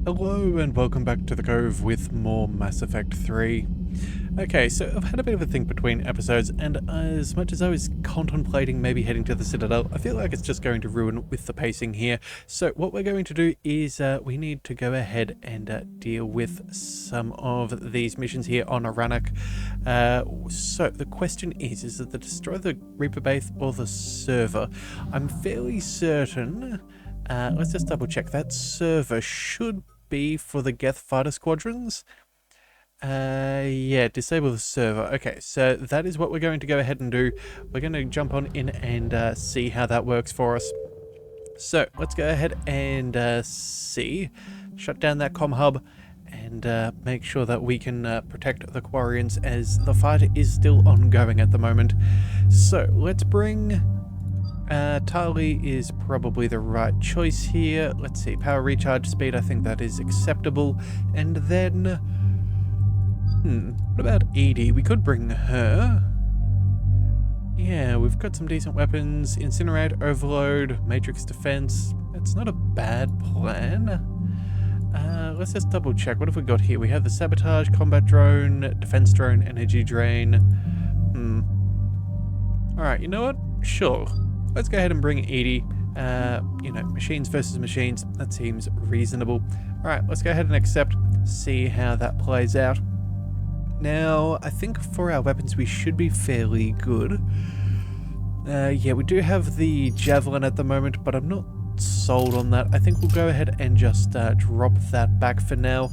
Hello and welcome back to the Cove with more Mass Effect 3. Okay, so I've had a bit of a think between episodes, and as much as I was contemplating maybe heading to the Citadel, I feel like it's just going to ruin with the pacing here. So what we're going to do is we need to go ahead and deal with some of these missions here on Aranak. So the question is it the Destroy the Reaper Base or the server? I'm fairly certain, let's just double check, that server should be for the Geth fighter squadrons. Yeah, disable the server. Okay, so that is what we're going to go ahead and do. We're going to jump on in and see how that works for us. So let's go ahead and see. Shut down that comm hub and make sure that we can protect the Quarians as the fight is still ongoing at the moment. So let's bring... Tali is probably the right choice here. Let's see, power recharge speed, I think that is acceptable. And then, what about Edie? We could bring her. Yeah, we've got some decent weapons. Incinerate, Overload, Matrix Defense. It's not a bad plan. Let's just double check. What have we got here? We have the Sabotage, Combat Drone, Defense Drone, Energy Drain. Alright, you know what? Sure. Let's go ahead and bring Edie. You know, machines versus machines. That seems reasonable. Alright, let's go ahead and accept. See how that plays out. Now, I think for our weapons we should be fairly good. Yeah, we do have the Javelin at the moment, but I'm not sold on that. I think we'll go ahead and just drop that back for now.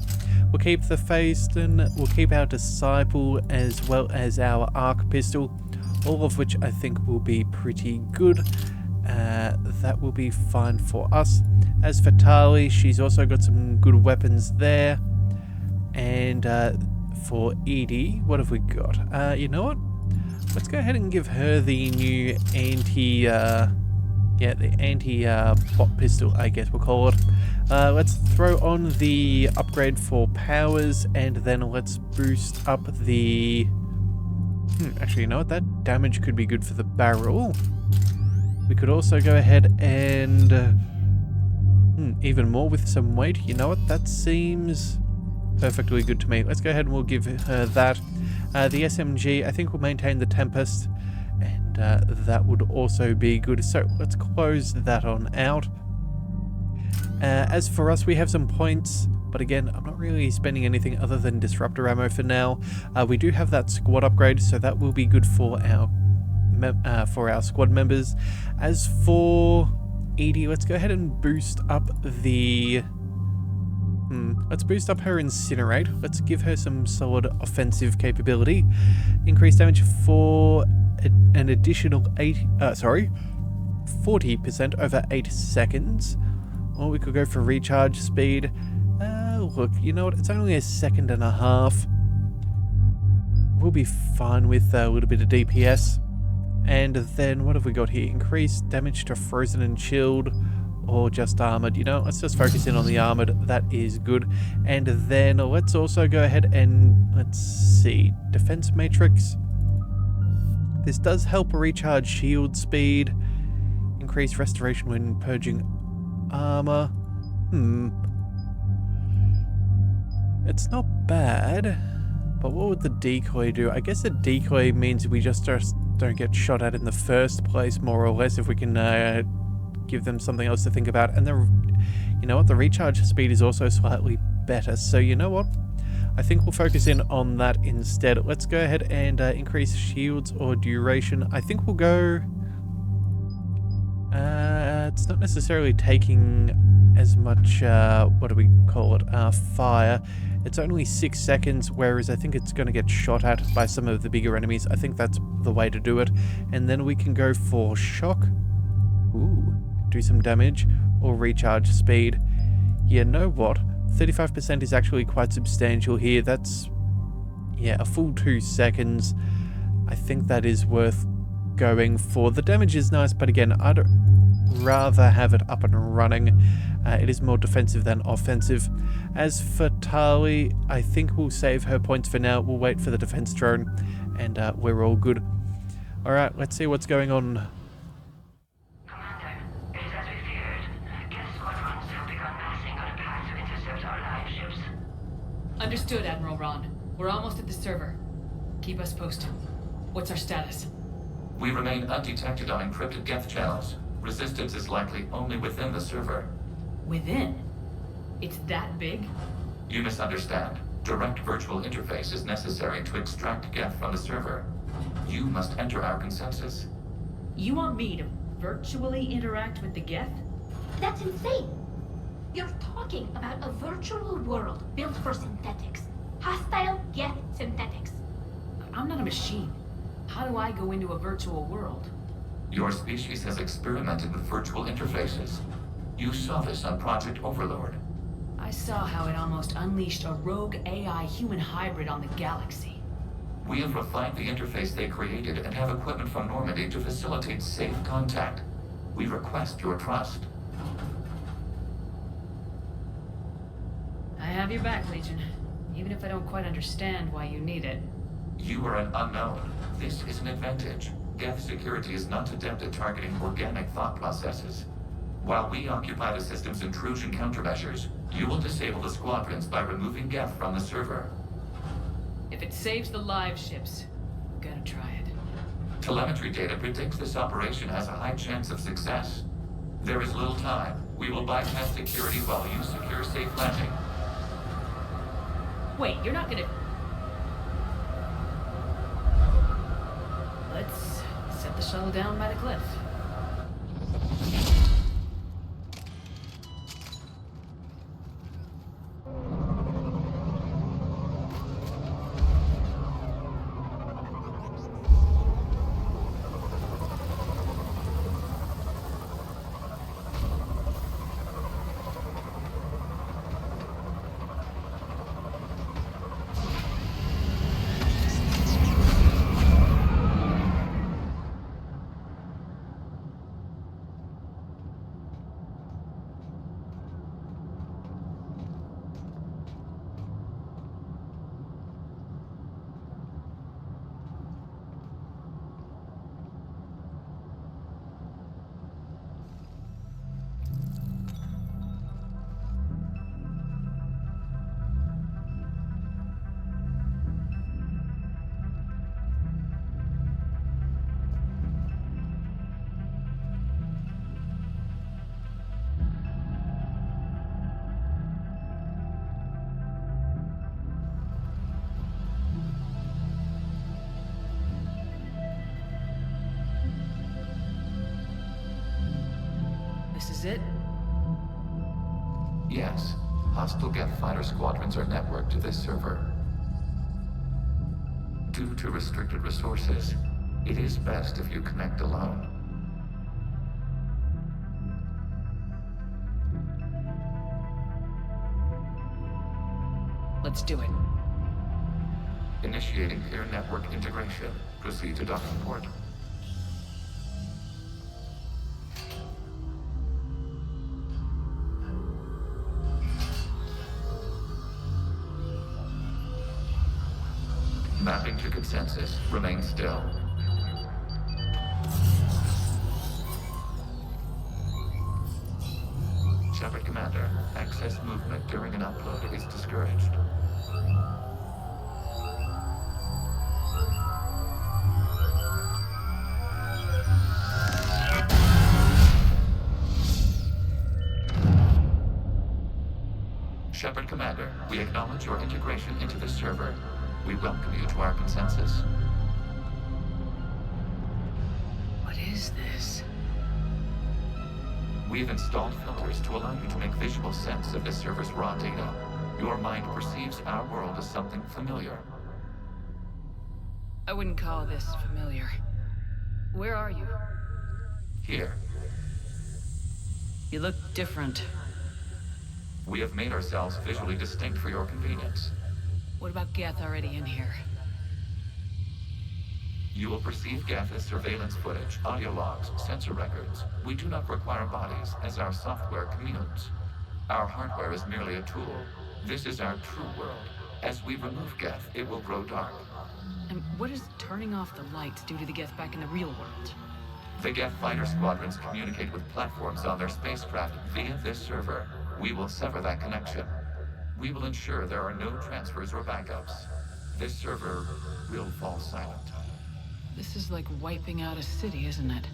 We'll keep the Phaeston, we'll keep our Disciple as well as our Arc Pistol. All of which I think will be pretty good. That will be fine for us. As for Tali, she's also got some good weapons there. And for Edie, what have we got? You know what? Let's go ahead and give her the new anti-bot pistol, I guess we'll call it. Let's throw on the upgrade for powers, and then let's boost up the... actually, you know what? That damage could be good for the barrel. We could also go ahead and... even more with some weight. You know what? That seems perfectly good to me. Let's go ahead and we'll give her that. The SMG, I think we'll maintain the Tempest. And that would also be good. So let's close that on out. As for us, we have some points. But again, I'm not really spending anything other than disruptor ammo for now. We do have that squad upgrade, so that will be good for our squad members. As for Edie, let's go ahead and boost up the... let's boost up her Incinerate. Let's give her some solid offensive capability. Increase damage for an additional 40% over 8 seconds. Or we could go for recharge speed. Look, you know what? It's only a second and a half. We'll be fine with a little bit of DPS. And then, what have we got here? Increased damage to frozen and chilled, or just armored. You know, let's just focus in on the armored. That is good. And then let's also go ahead and, let's see, defense matrix. This does help recharge shield speed. Increase restoration when purging armor. It's not bad, but what would the decoy do? I guess the decoy means we just don't get shot at in the first place, more or less, if we can give them something else to think about. And you know what, the recharge speed is also slightly better. So you know what, I think we'll focus in on that instead. Let's go ahead and increase shields or duration. I think we'll go... it's not necessarily taking as much, what do we call it, fire. It's only 6 seconds, whereas I think it's going to get shot at by some of the bigger enemies. I think that's the way to do it. And then we can go for shock. Ooh, do some damage, or recharge speed. You know what? 35% is actually quite substantial here. That's, yeah, a full 2 seconds. I think that is worth going for. The damage is nice, but again, I'd rather have it up and running. It is more defensive than offensive. As for Tali, I think we'll save her points for now. We'll wait for the defense drone, and we're all good. Alright, let's see what's going on. Commander, it is as we feared. Geth squadrons have begun passing on a path to intercept our Understood, Admiral Ron. We're almost at the server. Keep us posted. What's our status? We remain undetected on encrypted Geth channels. Resistance is likely only within the server. Within? It's that big? You misunderstand. Direct virtual interface is necessary to extract Geth from the server. You must enter our consensus. You want me to virtually interact with the Geth? That's insane! You're talking about a virtual world built for synthetics. Hostile Geth synthetics. I'm not a machine. How do I go into a virtual world? Your species has experimented with virtual interfaces. You saw this on Project Overlord. I saw how it almost unleashed a rogue AI human hybrid on the galaxy. We have refined the interface they created and have equipment from Normandy to facilitate safe contact. We request your trust. I have your back, Legion. Even if I don't quite understand why you need it. You are an unknown. This is an advantage. Geth security is not adept at targeting organic thought processes. While we occupy the system's intrusion countermeasures, you will disable the squadrons by removing Geth from the server. If it saves the live ships, I'm gonna try it. Telemetry data predicts this operation has a high chance of success. There is little time. We will bypass security while you secure safe landing. Wait, you're not gonna... Let's set the shuttle down by the cliff. This is it? Yes. Hostile Geth fighter squadrons are networked to this server. Due to restricted resources, it is best if you connect alone. Let's do it. Initiating peer network integration. Proceed to docking port. Mapping to consensus. Remain still. Shepard Commander, access movement during an upload is discouraged. Shepard Commander, we acknowledge your integration into the server. We welcome you to our consensus. What is this? We've installed filters to allow you to make visual sense of the server's raw data. Your mind perceives our world as something familiar. I wouldn't call this familiar. Where are you? Here, You look different. we have made ourselves visually distinct for your convenience. What about Geth already in here? You will perceive Geth as surveillance footage, audio logs, sensor records. We do not require bodies, as our software communes. Our hardware is merely a tool. This is our true world. As we remove Geth, it will grow dark. And what does turning off the lights do to the Geth back in the real world? The Geth fighter squadrons communicate with platforms on their spacecraft via this server. We will sever that connection. We will ensure there are no transfers or backups. This server will fall silent. This is like wiping out a city, isn't it?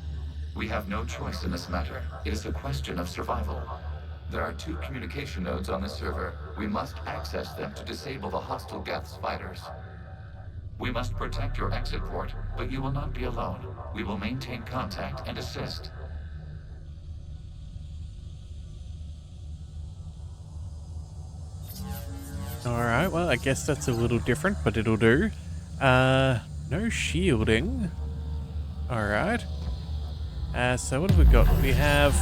We have no choice in this matter. It is a question of survival. There are 2 communication nodes on the server. We must access them to disable the hostile Geth's fighters. We must protect your exit port, but you will not be alone. We will maintain contact and assist. Alright, well, I guess that's a little different, but it'll do. No shielding. Alright. So what have we got? We have...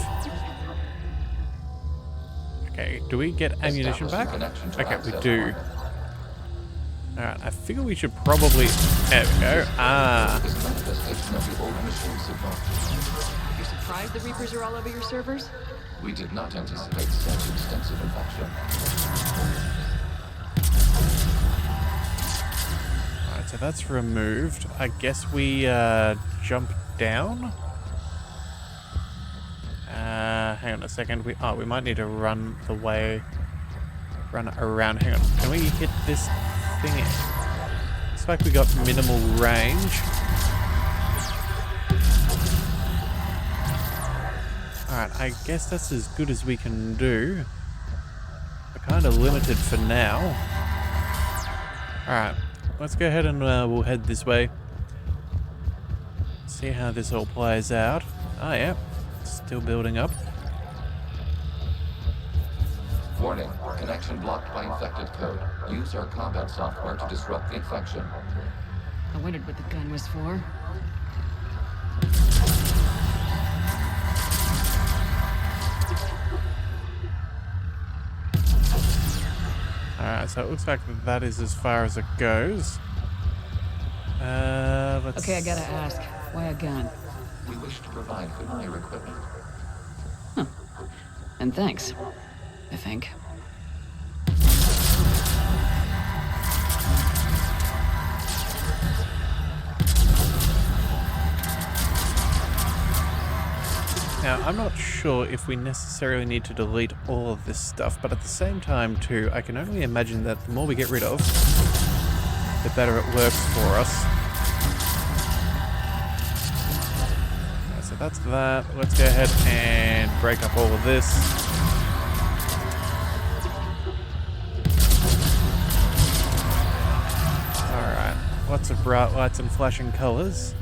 Okay, do we get ammunition back? Okay, we do. Alright, I figure we should probably... There we go. You're surprised the Reapers are all over your servers? We did not anticipate such extensive infection. Alright, so that's removed. I guess we jump down. Hang on a second. We might need to run around. Hang on. Can we hit this thing? Looks like we got minimal range. Alright, I guess that's as good as we can do. We're kind of limited for now. Alright, let's go ahead and we'll head this way. See how this all plays out. Oh yeah, still building up. Warning, connection blocked by infected code. Use our combat software to disrupt the infection. I wondered what the gun was for. Alright, so it looks like that is as far as it goes. Let's... Okay, I gotta ask, why a gun? We wish to provide familiar equipment. And thanks, I think. Now, I'm not sure if we necessarily need to delete all of this stuff, but at the same time, too, I can only imagine that the more we get rid of, the better it works for us. Okay, so that's that. Let's go ahead and break up all of this. Alright, lots of bright lights and flashing colours.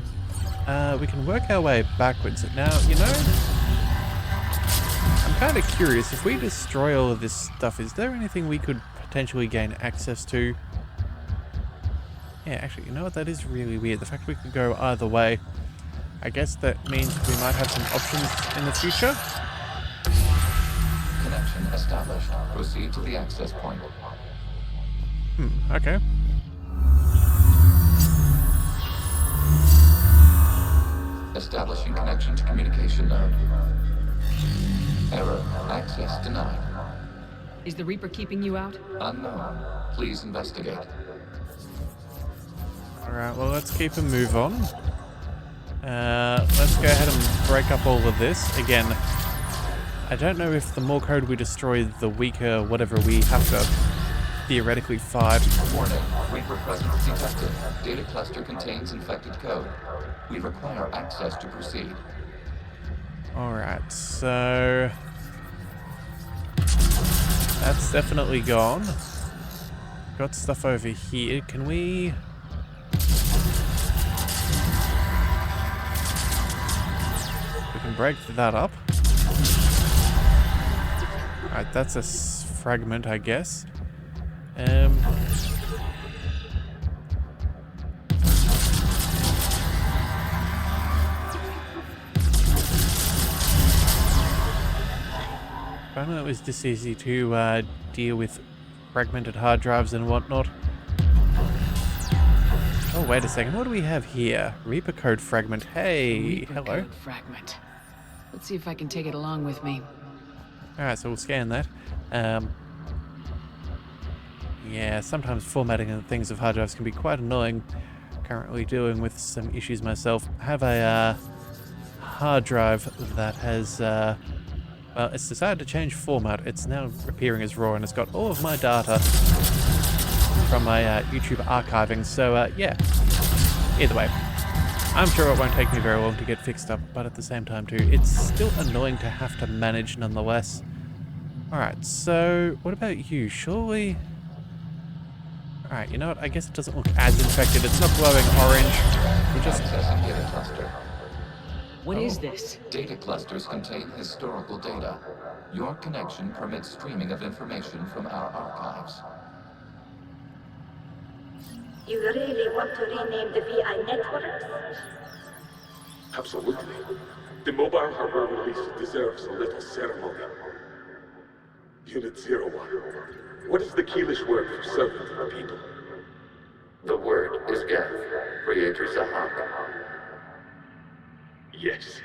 We can work our way backwards. Now, you know, I'm kind of curious, if we destroy all of this stuff, is there anything we could potentially gain access to? Yeah, actually, you know what, that is really weird. The fact we could go either way. I guess that means we might have some options in the future. Connection established. Proceed to the access point. Okay. Establishing connection to communication node. Error. Access denied. Is the Reaper keeping you out? Unknown. Please investigate. Alright, well, let's keep a move on. Let's go ahead and break up all of this. Again, I don't know if the more code we destroy, the weaker whatever we have to theoretically fight. Warning. Reaper presence detected. Data cluster contains infected code. We require access to proceed. Alright, so... that's definitely gone. Got stuff over here. Can we... we can break that up. Alright, that's a fragment, I guess. I don't know it was this easy to deal with fragmented hard drives and whatnot. Oh, wait a second. What do we have here? Reaper code fragment. Hey, Reaper hello. code fragment. Let's see if I can take it along with me. Alright, so we'll scan that. Yeah, sometimes formatting and things of hard drives can be quite annoying. Currently dealing with some issues myself. I have a hard drive that has Well, it's decided to change format. It's now appearing as raw, and it's got all of my data from my YouTube archiving. So, yeah. Either way. I'm sure it won't take me very long to get fixed up, but at the same time, too, it's still annoying to have to manage nonetheless. Alright, so what about you? Surely... Alright, you know what? I guess it doesn't look as infected. It's not glowing orange. We're just... Accessing data cluster. What is this? Data clusters contain historical data. Your connection permits streaming of information from our archives. You really want to rename the VI networks? Absolutely. The mobile hardware release deserves a little ceremony. Unit 01. What is the Keelish word for servant of the people? The word is Geth, Creator Zahak. Yes.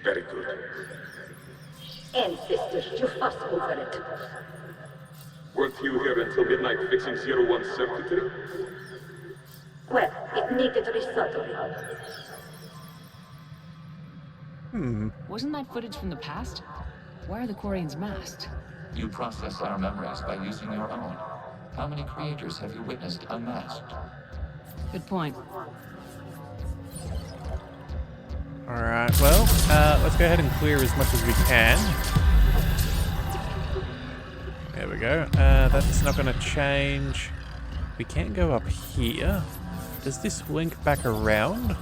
Very good. Ancestors, you fuss over it. Weren't you here until midnight fixing 01's circuitry? Well, it needed resoldering. Wasn't that footage from the past? Why are the Quarians masked? You process our memories by using your own. How many creators have you witnessed unmasked? Good point. Alright, well, let's go ahead and clear as much as we can. There we go. That's not going to change. We can't go up here. Does this link back around?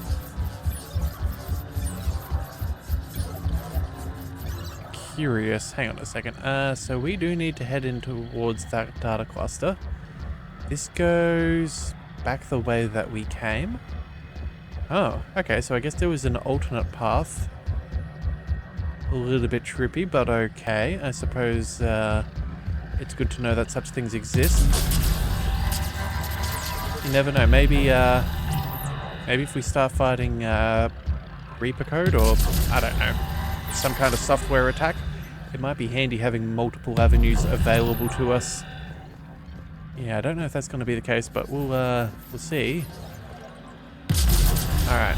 Curious. Hang on a second. So we do need to head in towards that data cluster. This goes back the way that we came. Oh, okay. So I guess there was an alternate path. A little bit trippy, but okay. I suppose it's good to know that such things exist. You never know. Maybe if we start fighting Reaper code, or I don't know, some kind of software attack, it might be handy having multiple avenues available to us. Yeah, I don't know if that's going to be the case, but we'll see. All right.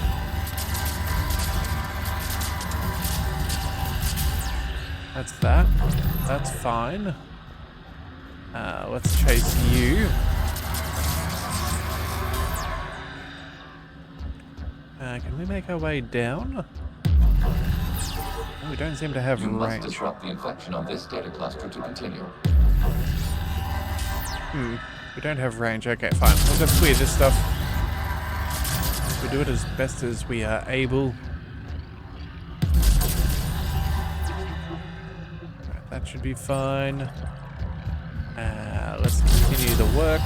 That's that. That's fine. Let's chase you. Can we make our way down? Oh, we don't seem to have You must range. disrupt the infection on this data cluster to continue. We don't have range. Okay, fine. We'll just clear this stuff. We'll do it as best as we are able. Right, that should be fine. Let's continue the work.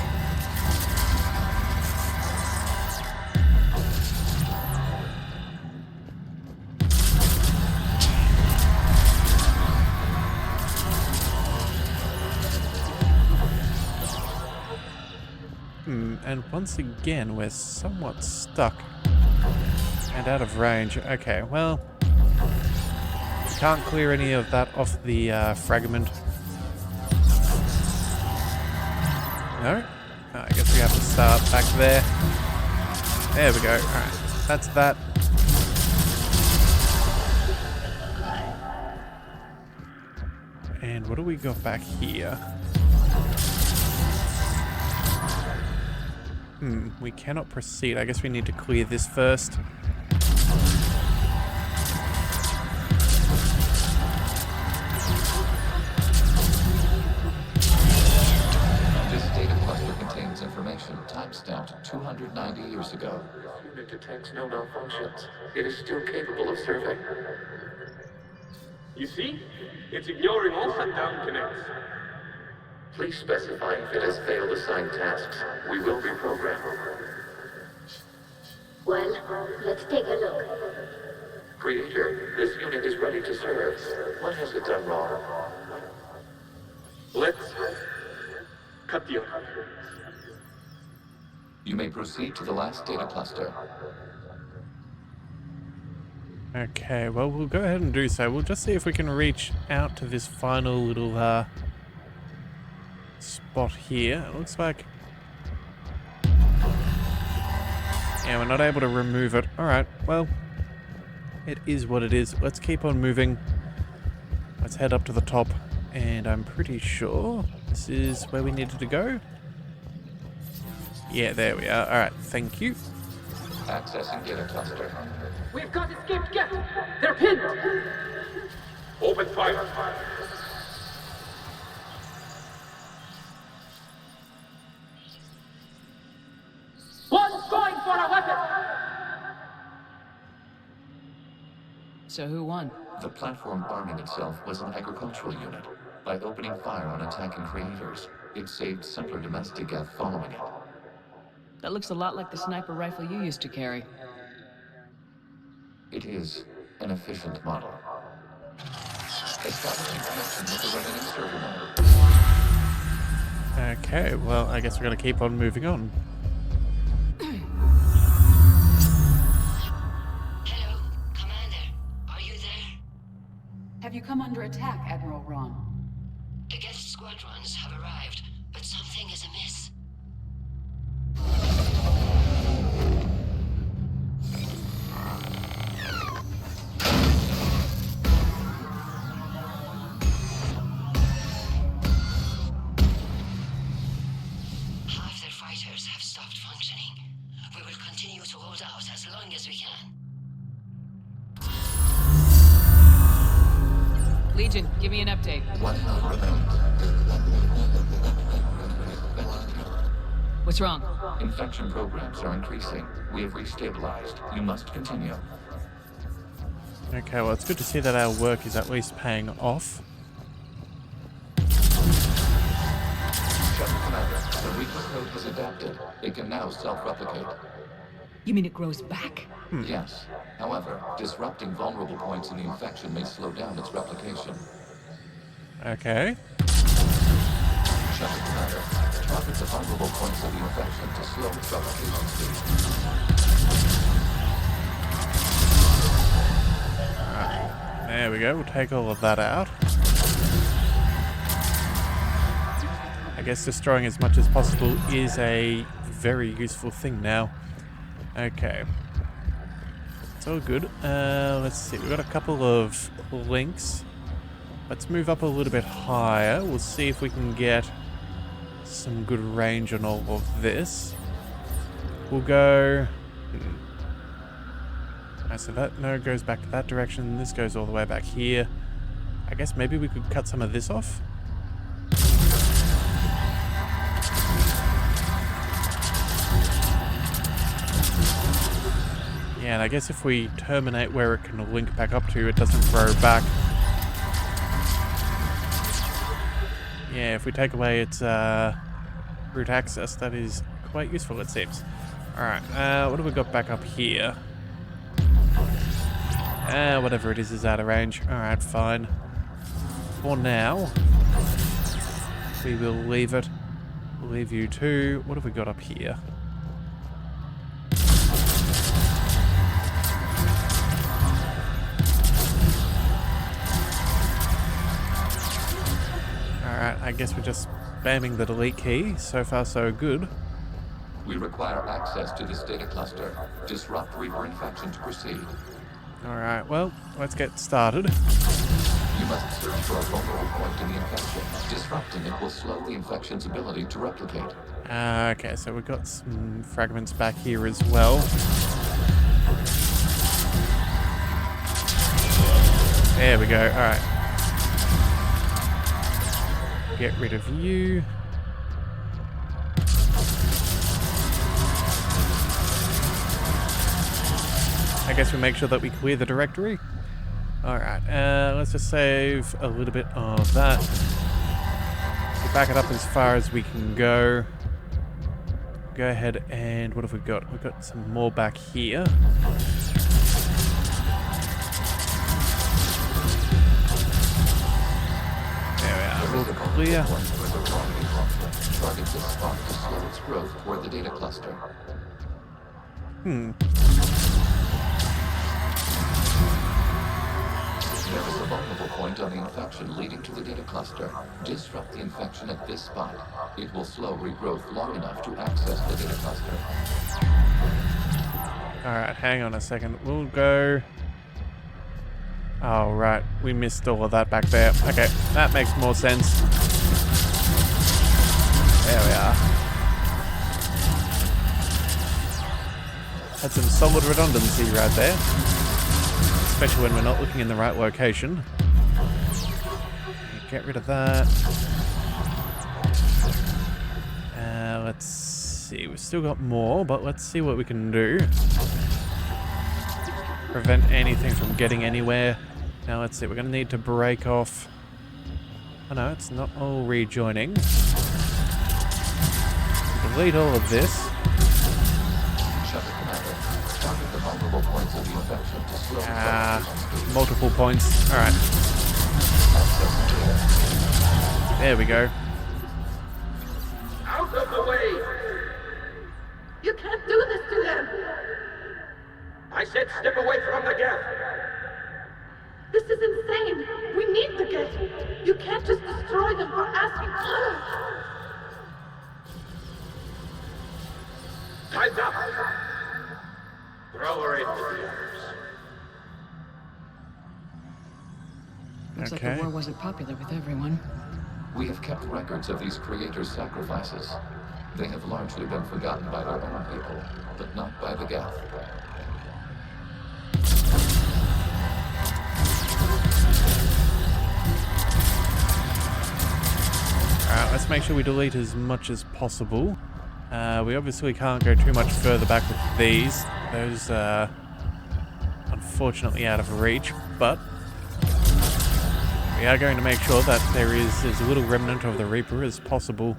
And once again, we're somewhat stuck and out of range. Okay, well, we can't clear any of that off the fragment. No? Oh, I guess we have to start back there. There we go. Alright, that's that. And what do we got back here? We cannot proceed. I guess we need to clear this first. This data cluster contains information timestamped 290 years ago. Unit detects no malfunctions. It is still capable of serving. You see? It's ignoring all shutdown connects. Please specify if it has failed assigned tasks. We will reprogram. Well, let's take a look. Creator, this unit is ready to serve. What has it done wrong? Let's cut the arm. You may proceed to the last data cluster. Okay, well, we'll go ahead and do so. We'll just see if we can reach out to this final little spot here. It looks like... yeah, we're not able to remove it. Alright, well, it is what it is. Let's keep on moving. Let's head up to the top, and I'm pretty sure this is where we needed to go. Yeah, there we are. Alright, thank you. Accessing data cluster. We've got escaped Geth! They're pinned! Open fire! One's going for a weapon! So who won? The platform arming itself was an agricultural unit. By opening fire on attacking creators, it saved simpler domestic Geth following it. That looks a lot like the sniper rifle you used to carry. It is an efficient model. Establishing connection with the remaining server node. Okay, well, I guess we're going to keep on moving on. Hello, Commander. Are you there? Have you come under attack, Admiral Ron? The Geth squadrons have arrived, but something is amiss. Half their fighters have stopped functioning. We will continue to hold out as long as we can. Legion, give me an update. One node remains. What's wrong? Infection programs are increasing. We have restabilized. You must continue. Okay, well, it's good to see that our work is at least paying off. Shepard Commander, the weakness code has adapted. It can now self-replicate. You mean it grows back? Yes. However, disrupting vulnerable points in the infection may slow down its replication. Okay. Shepard Commander, target the vulnerable points of the infection to slow its replication speed. There we go, we'll take all of that out. I guess destroying as much as possible is a very useful thing now. Okay. It's all good. Let's see, we've got a couple of links. Let's move up a little bit higher. We'll see if we can get some good range on all of this. We'll go... so that node goes back to that direction. This goes all the way back here. I guess maybe we could cut some of this off. Yeah, and I guess if we terminate where it can link back up to, it doesn't throw back. Yeah, if we take away its root access, that is quite useful, it seems. Alright, what have we got back up here? Whatever it is out of range. Alright, fine. For now, we will leave it. We'll leave you too. What have we got up here? Alright, I guess we're just spamming the delete key. So far, so good. We require access to this data cluster. Disrupt Reaper infection to proceed. Alright, well, let's get started. You must search for a vulnerable point in the infection. Disrupting it will slow the infection's ability to replicate. Okay, so we've got some fragments back here as well. There we go, alright. Get rid of you. I guess we make sure that we clear the directory. Alright, let's just save a little bit of that. We'll back it up as far as we can go. Go ahead and what have we got? We've got some more back here. There we are, we'll clear. Target this spot to slow its growth toward the data cluster. There is a vulnerable point on the infection leading to the data cluster. Disrupt the infection at this spot. It will slow regrowth long enough to access the data cluster. Alright, hang on a second. We'll go Oh, right. We missed all of that back there. Okay, that makes more sense. There we are. Had some solid redundancy right there. Especially when we're not looking in the right location. Get rid of that. Let's see. We've still got more, but let's see what we can do. Prevent anything from getting anywhere. Now let's see. We're going to need to break off. Oh no, it's not all rejoining. Delete all of this. Multiple points. Alright. There we go. Out of the way! You can't do this to them! I said step away from the Geth! This is insane! We need the Geth! You can't just destroy them for asking for Time's up! Throw her in with the others. Looks like Okay. the war wasn't popular with everyone. We have kept records of these creators' sacrifices. They have largely been forgotten by their own people, but not by the Geth. Alright, let's make sure we delete as much as possible. We obviously can't go too much further back with these. Those are unfortunately out of reach, but we are going to make sure that there is as little remnant of the Reaper as possible.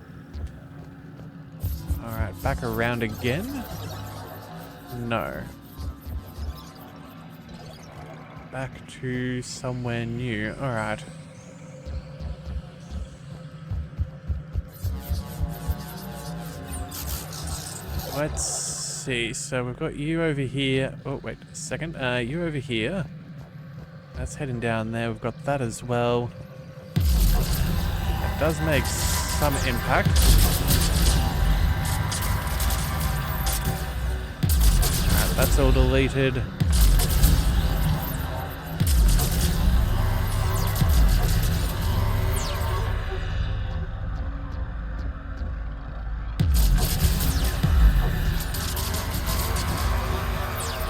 Alright, back around again. No. Back to somewhere new. Alright. Let's see. So we've got you over here. Oh, wait a second. You over here. That's heading down there. We've got that as well. That does make some impact. Alright, that's all deleted.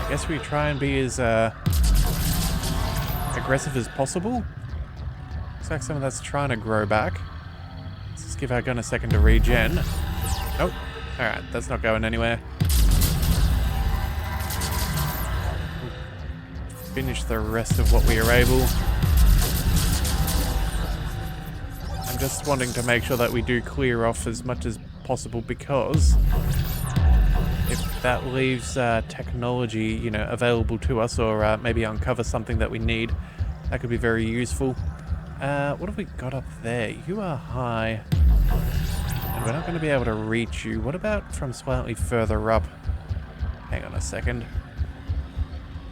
I guess we try and be as aggressive as possible. Looks like some of that's trying to grow back. Let's just give our gun a second to regen. Nope. Alright, that's not going anywhere. Finish the rest of what we are able. I'm just wanting to make sure that we do clear off as much as possible, because if that leaves technology, you know, available to us, or maybe uncover something that we need, that could be very useful. What have we got up there? You are high, and we're not going to be able to reach you. What about from slightly further up? Hang on a second.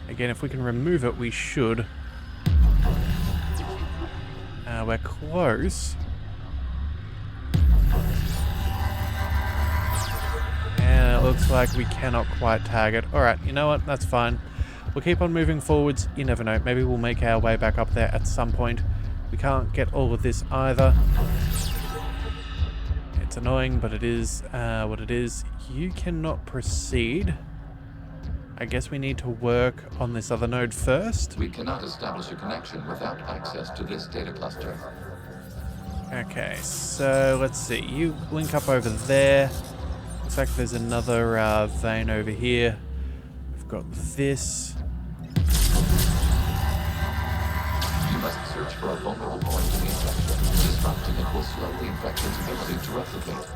Again, if we can remove it, we should. We're close. And it looks like we cannot quite tag it. Alright, you know what? That's fine. We'll keep on moving forwards. You never know. Maybe we'll make our way back up there at some point. We can't get all of this either. It's annoying, but it is what it is. You cannot proceed. I guess we need to work on this other node first. We cannot establish a connection without access to this data cluster. Okay, so let's see. You link up over there. Looks like there's another vein over here. We've got this. You must search for a vulnerable point in the infection. Disrupting it will slow the infection's ability to replicate.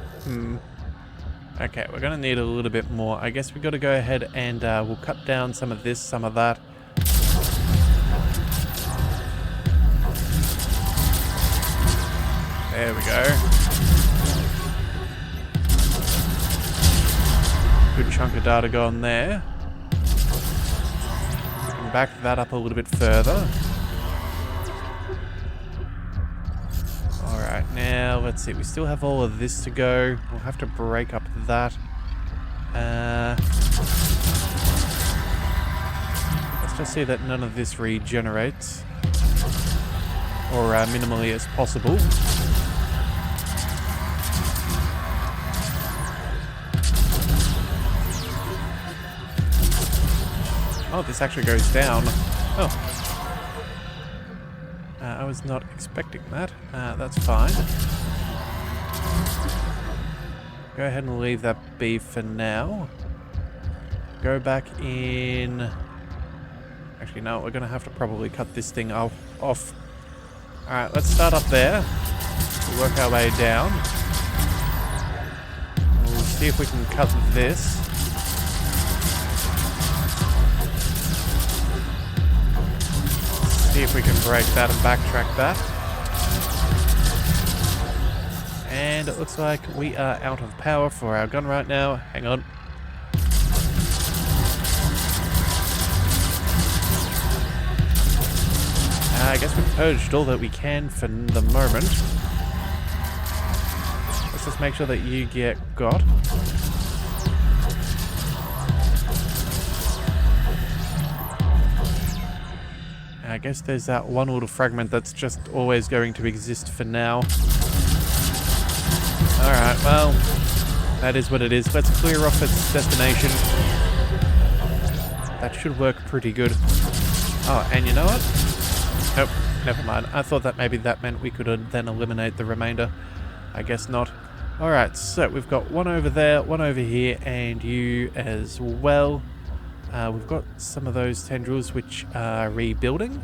Okay, we're going to need a little bit more. I guess we've got to go ahead and we'll cut down some of this, some of that. There we go. Good chunk of data gone there. We can back that up a little bit further. Alright, now let's see. We still have all of this to go. We'll have to break up that. Let's just see that none of this regenerates. or minimally as possible. Oh, this actually goes down. Oh. I was not expecting that. That's fine. Go ahead and leave that be for now. Go back in... Actually, no, we're going to have to probably cut this thing off. Alright, let's start up there. We'll work our way down. We'll see if we can cut this. See if we can break that and backtrack that. And it looks like we are out of power for our gun right now. Hang on. I guess we've purged all that we can for the moment. Let's just make sure that you get got. I guess there's that one little fragment that's just always going to exist for now. Alright, well, that is what it is. Let's clear off its destination. That should work pretty good. Oh, and you know what? Nope, never mind. I thought that maybe that meant we could then eliminate the remainder. I guess not. Alright, so we've got one over there, one over here, and you as well. We've got some of those tendrils which are rebuilding.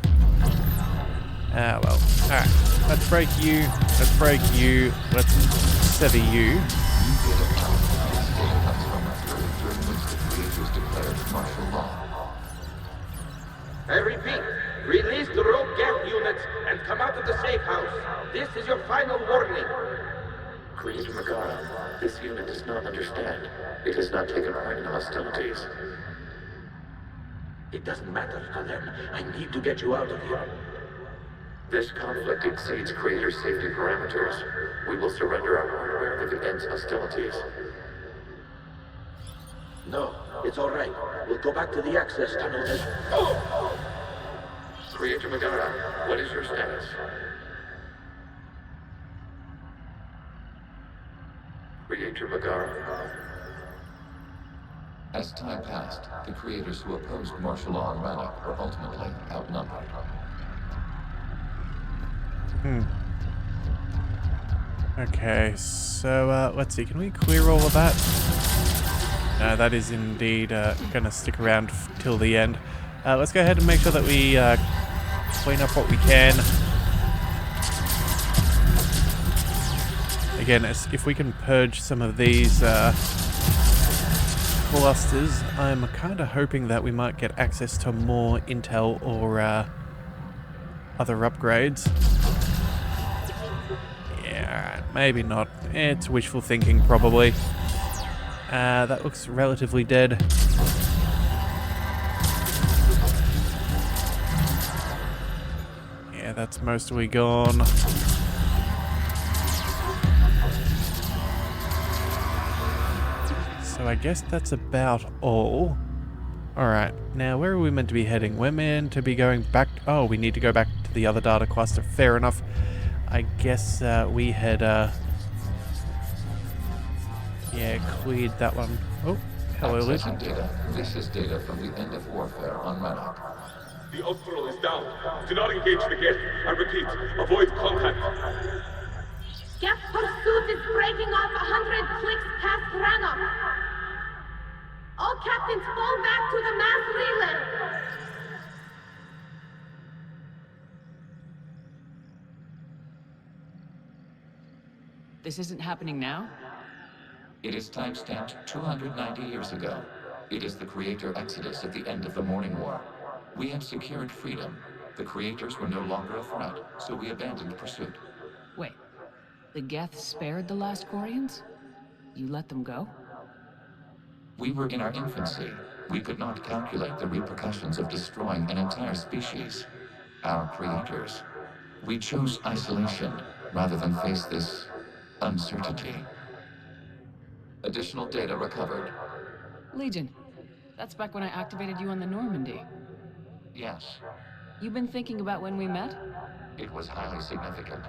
Well, alright. Let's break you. Let's break you. Let's sever you. I repeat, release the rogue Geth units and come out of the safe house. This is your final warning. Creator Megara, this unit does not understand. It has not taken part in hostilities. It doesn't matter to them. I need to get you out of here. This conflict exceeds Creator's safety parameters. We will surrender our hardware if it ends hostilities. No, it's all right. We'll go back to the access tunnel and... Creator Megara, what is your status? Creator Megara. As time passed, the creators who opposed martial law and Rannoch were ultimately outnumbered. Okay, so let's see. Can we clear all of that? No, that is indeed going to stick around till the end. Let's go ahead and make sure that we clean up what we can. Again, if we can purge some of these clusters, I'm kind of hoping that we might get access to more intel or other upgrades. Yeah, maybe not. It's wishful thinking, probably. That looks relatively dead. Yeah, that's mostly gone. So I guess that's about all. Alright, now where are we meant to be heading? We're meant to be going back... Oh, we need to go back to the other data cluster. Fair enough. I guess we had... yeah, cleared that one. Oh, hello, Luke. Data. This is data from the end of warfare on Rannoch. The Outlaw is down. Do not engage the Geth. I repeat, avoid contact. Geth pursuit is breaking off 100 clicks past Rannoch. All captains fall back to the mass relay. This isn't happening now? It is time-stamped 290 years ago. It is the Creator Exodus at the end of the Morning War. We had secured freedom. The Creators were no longer a threat, so we abandoned pursuit. Wait, the Geth spared the last Quarians? You let them go? We were in our infancy. We could not calculate the repercussions of destroying an entire species. Our creators. We chose isolation rather than face this uncertainty. Additional data recovered. Legion, that's back when I activated you on the Normandy. Yes. You've been thinking about when we met? It was highly significant.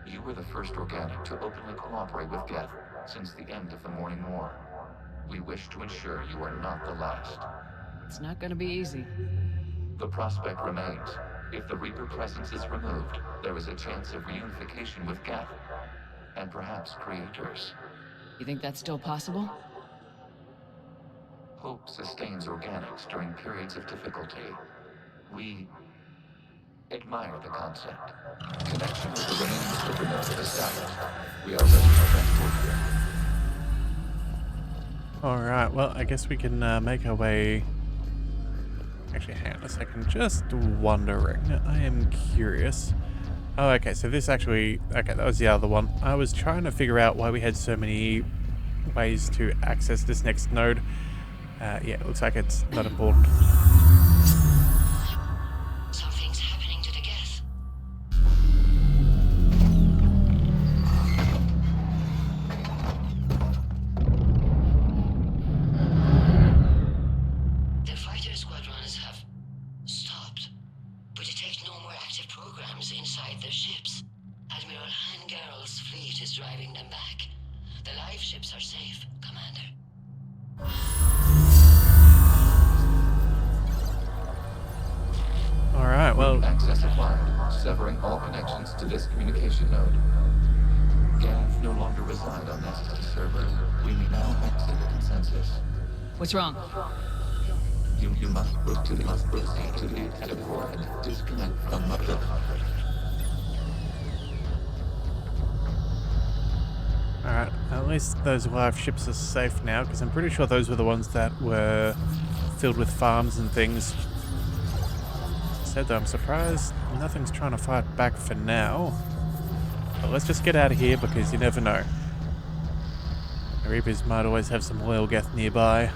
You were the first organic to openly cooperate with Geth since the end of the Morning War. We wish to ensure you are not the last. It's not gonna be easy. The prospect remains. If the Reaper presence is removed, there is a chance of reunification with Geth, and perhaps creators. You think that's still possible? Hope sustains organics during periods of difficulty. We admire the concept. Connection with the remaining supernova established. We are ready for transport here. Alright, well, I guess we can make our way... Actually, hang on a second. Just wondering. I am curious. Oh, okay, so this actually... Okay, that was the other one. I was trying to figure out why we had so many ways to access this next node. Yeah, it looks like it's not important. Something's happening to the Geth. The fighter squadrons have stopped. We detect no more active programs inside their ships. Admiral Hangarl's fleet is driving them back. The live ships are safe, Commander. Alright, well... Access acquired, severing all connections to this communication node. Geth no longer reside on this server. We may now exit the consensus. What's wrong? You must proceed to the exit core and disconnect from the... Alright, at least those live ships are safe now, because I'm pretty sure those were the ones that were filled with farms and things. Said though, I'm surprised nothing's trying to fight back for now. But let's just get out of here, because you never know. The Reapers might always have some loyal Geth nearby.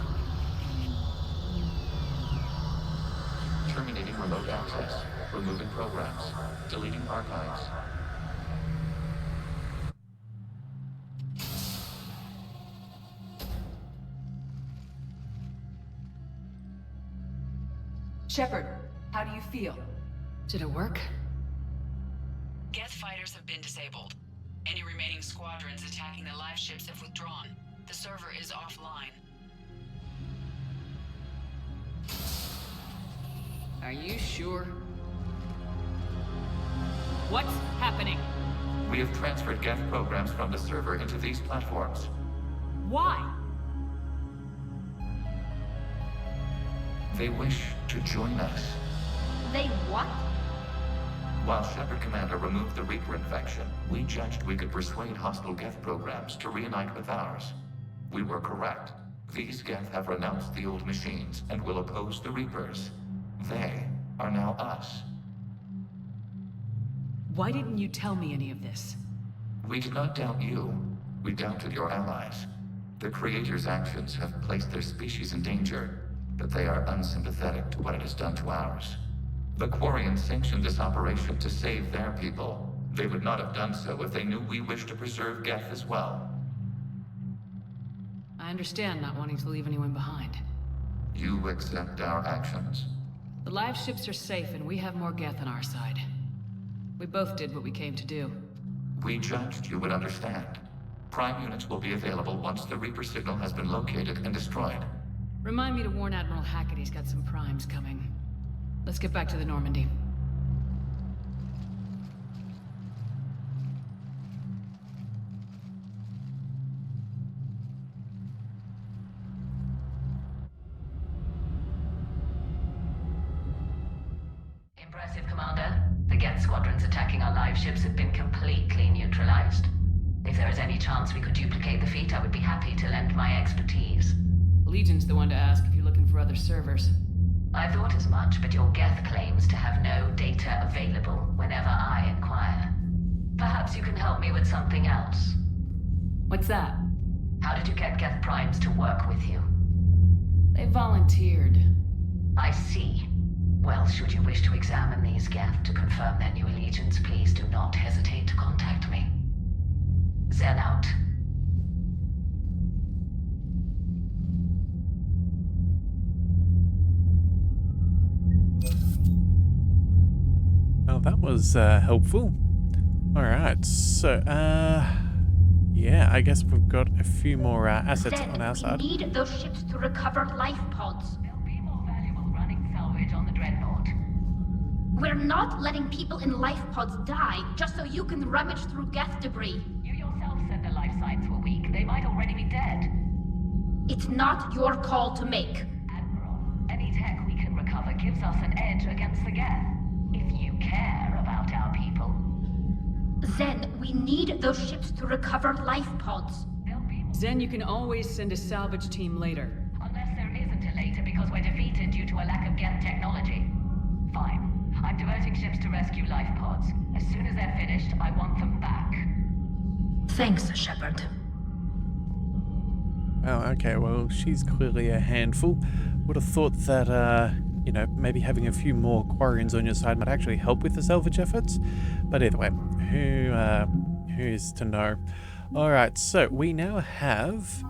Terminating remote access. Removing programs. Deleting archives. Shepard, how do you feel? Did it work? Geth fighters have been disabled. Any remaining squadrons attacking the live ships have withdrawn. The server is offline. Are you sure? What's happening? We have transferred Geth programs from the server into these platforms. Why? They wish to join us. They what? While Shepard Commander removed the Reaper infection, we judged we could persuade hostile Geth programs to reunite with ours. We were correct. These Geth have renounced the old machines and will oppose the Reapers. They are now us. Why didn't you tell me any of this? We did not doubt you. We doubted your allies. The Creator's actions have placed their species in danger, but they are unsympathetic to what it has done to ours. The Quarian sanctioned this operation to save their people. They would not have done so if they knew we wished to preserve Geth as well. I understand not wanting to leave anyone behind. You accept our actions. The live ships are safe and we have more Geth on our side. We both did what we came to do. We judged you would understand. Prime units will be available once the Reaper signal has been located and destroyed. Remind me to warn Admiral Hackett he's got some primes coming. Let's get back to the Normandy. Impressive, Commander. The Geth squadrons attacking our live ships have been completely neutralized. If there is any chance we could duplicate the feat, I would be happy to lend my expertise. Legion's the one to ask if you're looking for other servers. I thought as much, but your Geth claims to have no data available whenever I inquire. Perhaps you can help me with something else. What's that? How did you get Geth primes to work with you? They volunteered. I see. Well, should you wish to examine these Geth to confirm their new allegiance, please do not hesitate to contact me. Zen out. Well, that was helpful. Alright, so, yeah, I guess we've got a few more assets Then on our side. we need those ships to recover life pods. There'll be more valuable running salvage on the Dreadnought. We're not letting people in life pods die just so you can rummage through Geth debris. You yourself said their life signs were weak. They might already be dead. It's not your call to make. Admiral, any tech we can recover gives us an edge against the Geth. If you care about our people. Then we need those ships to recover life pods. Zen, you can always send a salvage team later. Unless there isn't a later because we're defeated due to a lack of Geth technology. Fine. I'm diverting ships to rescue life pods. As soon as they're finished, I want them back. Thanks, Shepard. Oh, okay, well, she's clearly a handful. Would have thought that, you know, maybe having a few more Quarians on your side might actually help with the salvage efforts. But either way, who's to know? Alright, so we now have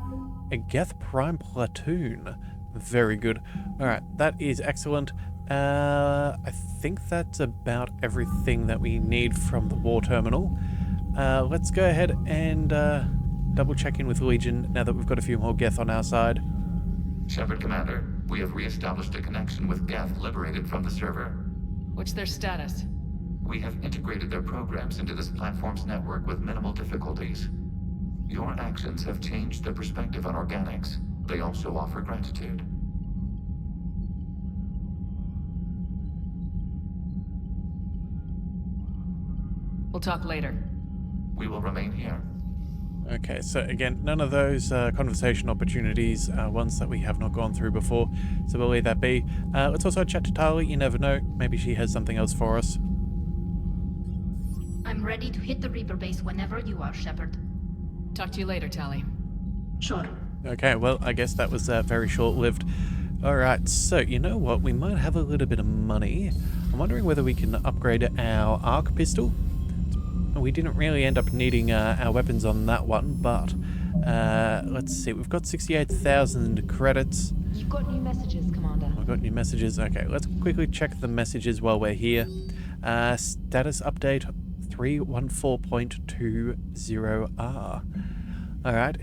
a Geth Prime platoon. Very good. Alright, that is excellent. I think that's about everything that we need from the war terminal. Let's go ahead and double check in with Legion now that we've got a few more Geth on our side. Shepard Commander, we have re-established a connection with Geth liberated from the server. What's their status? We have integrated their programs into this platform's network with minimal difficulties. Your actions have changed their perspective on organics. They also offer gratitude. We'll talk later. We will remain here. Okay, so again, none of those conversation opportunities are ones that we have not gone through before, so we'll leave that be. Let's also chat to Tali, you never know, maybe she has something else for us. I'm ready to hit the Reaper base whenever you are, Shepard. Talk to you later, Tali. Sure. Okay, well, I guess that was very short-lived. Alright, so you know what, we might have a little bit of money. I'm wondering whether we can upgrade our arc pistol. We didn't really end up needing our weapons on that one, but let's see, we've got 68,000 credits. You've got new messages, Commander. I've got new messages. Okay, let's quickly check the messages while we're here. Status update 314.20R. Alright,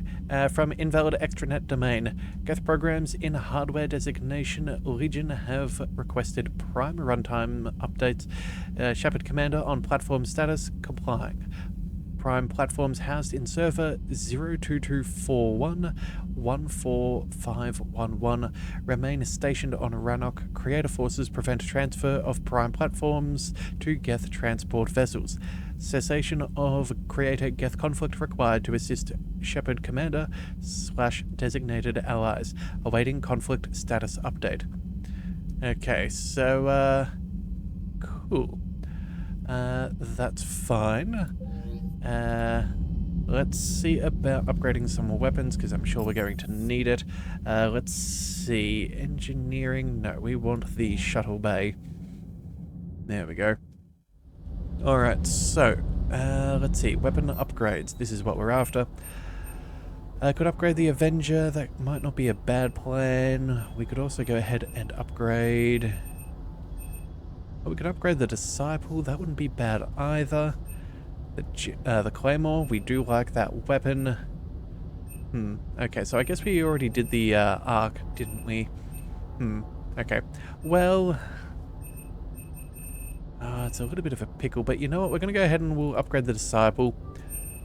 from Invalid Extranet Domain. Geth programs in hardware designation Legion have requested prime runtime updates. Shepard Commander on platform status complying. Prime platforms housed in server 02241-14511 remain stationed on Rannoch. Creator forces prevent transfer of prime platforms to Geth transport vessels. Cessation of Creator Geth conflict required to assist Shepard Commander / designated allies. Awaiting conflict status update. Okay, so, cool. That's fine. Let's see about upgrading some more weapons, because I'm sure we're going to need it. Let's see. Engineering. No, we want the shuttle bay. There we go. Alright, so, let's see. Weapon upgrades. This is what we're after. Could upgrade the Avenger. That might not be a bad plan. We could also go ahead and upgrade... we could upgrade the Disciple. That wouldn't be bad either. The Claymore, we do like that weapon. Okay, so I guess we already did the Arc, didn't we? Okay. Well, it's a little bit of a pickle, but you know what? We're going to go ahead and we'll upgrade the Disciple.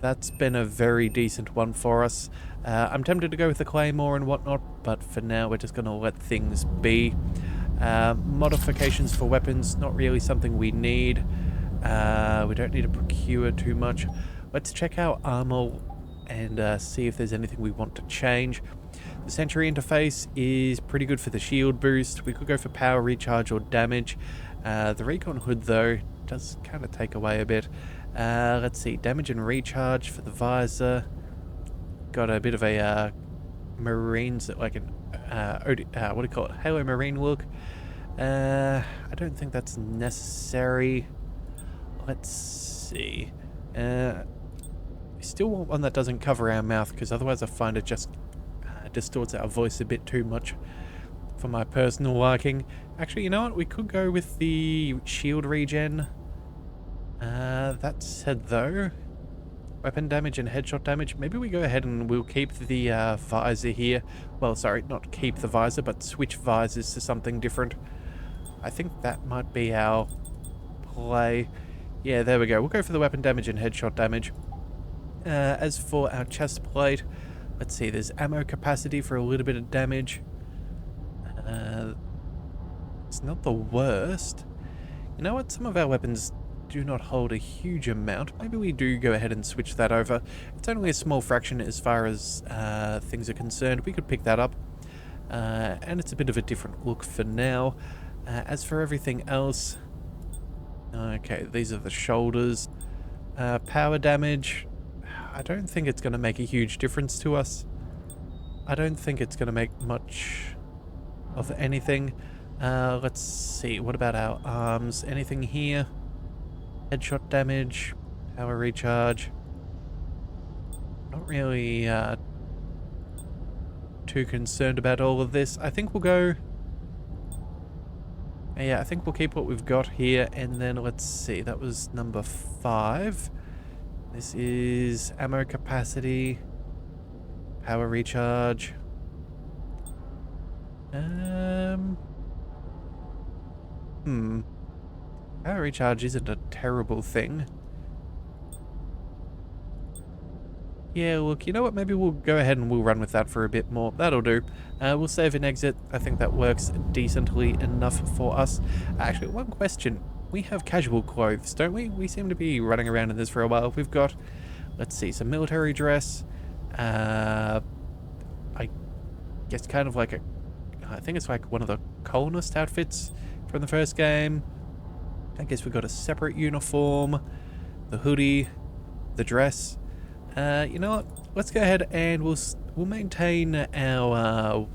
That's been a very decent one for us. I'm tempted to go with the Claymore and whatnot, but for now we're just going to let things be. Modifications for weapons, not really something we need. We don't need to procure too much. Let's check our armor and see if there's anything we want to change. The Sentry interface is pretty good for the shield boost. We could go for power recharge or damage. The Recon hood, though, does kind of take away a bit. Let's see, damage and recharge for the visor. Got a bit of a Marines, like an what do you call it? Halo Marine look. I don't think that's necessary. Let's see. We still want one that doesn't cover our mouth, because otherwise I find it just distorts our voice a bit too much for my personal liking. Actually, you know what? We could go with the shield regen. That said though, weapon damage and headshot damage, maybe we go ahead and we'll keep the visor here. Well, sorry, not keep the visor, but switch visors to something different. I think that might be our play. Yeah, there we go. We'll go for the weapon damage and headshot damage. As for our chest plate, let's see, there's ammo capacity for a little bit of damage. It's not the worst. You know what? Some of our weapons do not hold a huge amount. Maybe we do go ahead and switch that over. It's only a small fraction as far as things are concerned. We could pick that up. And it's a bit of a different look for now. As for everything else... Okay, these are the shoulders. Power damage... I don't think it's going to make a huge difference to us. I don't think it's going to make much of anything. Let's see, what about our arms? Anything here? Headshot damage, power recharge. Not really too concerned about all of this. I think we'll go... Yeah, I think we'll keep what we've got here, and then let's see, that was number 5. This is ammo capacity, power recharge. Power recharge isn't a terrible thing. Yeah, look, you know what? Maybe we'll go ahead and we'll run with that for a bit more. That'll do. We'll save and exit. I think that works decently enough for us. Actually, one question. We have casual clothes, don't we? We seem to be running around in this for a while. We've got, let's see, some military dress. I guess kind of like I think it's like one of the colonist outfits from the first game. I guess we've got a separate uniform, the hoodie, the dress. You know what? Let's go ahead and we'll maintain our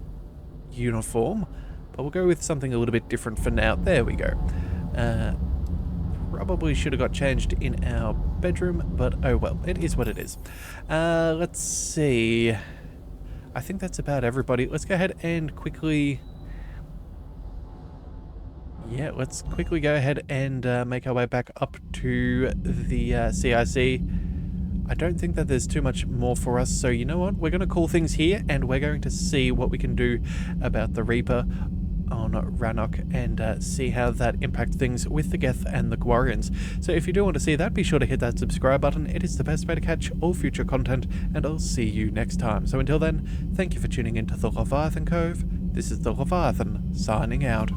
uniform, but we'll go with something a little bit different for now. There we go. Probably should have got changed in our bedroom, but oh well, it is what it is. Let's see. I think that's about everybody. Let's go ahead and quickly... Yeah, let's quickly go ahead and make our way back up to the CIC. I don't think that there's too much more for us, so you know what? We're going to call things here, and we're going to see what we can do about the Reaper on Rannoch and see how that impacts things with the Geth and the Quarians. So if you do want to see that, be sure to hit that subscribe button. It is the best way to catch all future content, and I'll see you next time. So until then, thank you for tuning into the Leviathan Cove. This is the Leviathan, signing out.